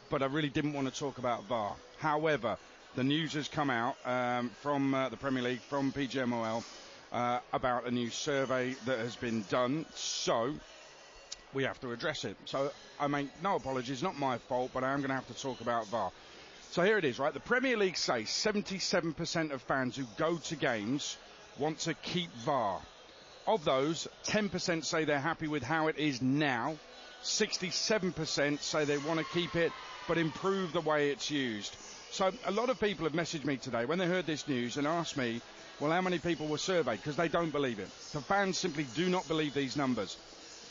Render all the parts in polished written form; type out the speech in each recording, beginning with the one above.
but I really didn't want to talk about VAR. However, the news has come out from the Premier League, from PGMOL, about a new survey that has been done, so we have to address it. So I make no apologies, not my fault, but I am going to have to talk about VAR. So here it is, right? The Premier League say 77% of fans who go to games want to keep VAR. Of those, 10% say they're happy with how it is now. 67% say they want to keep it, but improve the way it's used. So a lot of people have messaged me today when they heard this news and asked me, well, how many people were surveyed? Because they don't believe it. The fans simply do not believe these numbers.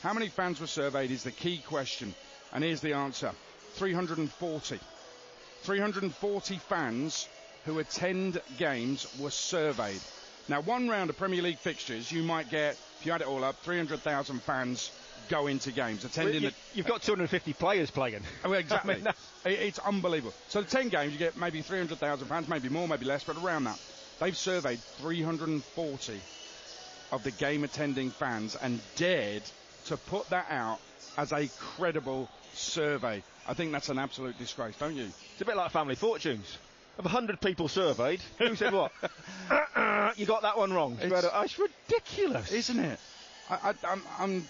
How many fans were surveyed is the key question. And here's the answer. 340. 340 fans who attend games were surveyed. Now, one round of Premier League fixtures, you might get, if you add it all up, 300,000 fans go into games. Attending You've got 250 players playing. Oh, exactly. I mean, it's unbelievable. So the 10 games, you get maybe 300,000 fans, maybe more, maybe less, but around that. They've surveyed 340 of the game-attending fans and dared to put that out as a credible survey. I think that's an absolute disgrace, don't you? It's a bit like Family Fortunes. Of 100 people surveyed, who said what? You got that one wrong. It's ridiculous, isn't it? I'm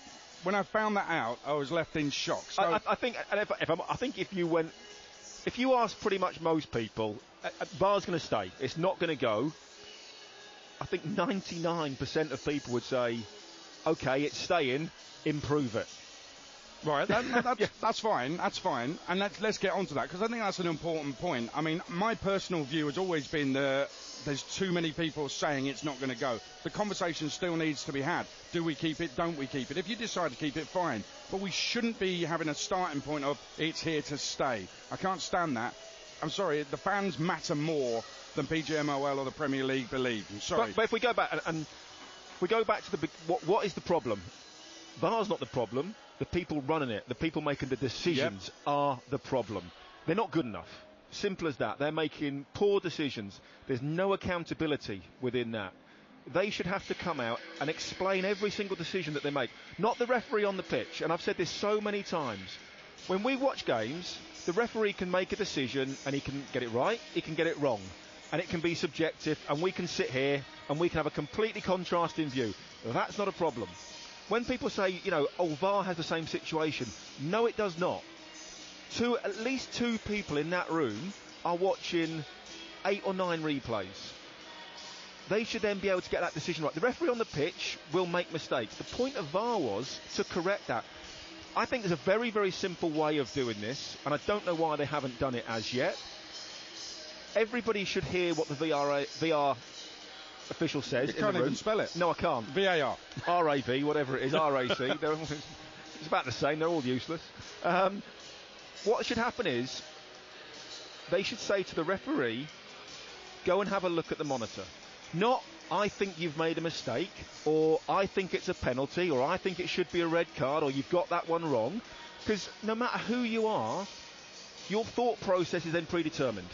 when I found that out, I was left in shock. So I think if you ask pretty much most people, VAR's going to stay. It's not going to go. I think 99% of people would say, okay, it's staying, improve it. Right, that's fine, that's fine. And let's get on to that, because I think that's an important point. I mean, my personal view has always been that there's too many people saying it's not going to go. The conversation still needs to be had. Do we keep it? Don't we keep it? If you decide to keep it, fine. But we shouldn't be having a starting point of it's here to stay. I can't stand that. I'm sorry, the fans matter more than PGMOL or the Premier League believe. I'm sorry. But if we go back and we go back to what is the problem? VAR's not the problem. The people running it, the people making the decisions are the problem. They're not good enough. Simple as that. They're making poor decisions. There's no accountability within that. They should have to come out and explain every single decision that they make. Not the referee on the pitch. And I've said this so many times. When we watch games, the referee can make a decision and he can get it right, he can get it wrong. And it can be subjective, and we can sit here and we can have a completely contrasting view. That's not a problem. When people say, VAR has the same situation, no, it does not. At least two people in that room are watching 8 or 9 replays. They should then be able to get that decision right. The referee on the pitch will make mistakes. The point of VAR was to correct that. I think there's a very, very simple way of doing this, and I don't know why they haven't done it as yet. Everybody should hear what the VAR official says. You can't even spell it. No, I can't. VAR. RAV, whatever it is, RAC. It's about the same. They're all useless. What should happen is they should say to the referee, go and have a look at the monitor. Not, I think you've made a mistake, or I think it's a penalty, or I think it should be a red card, or you've got that one wrong. Because no matter who you are, your thought process is then predetermined.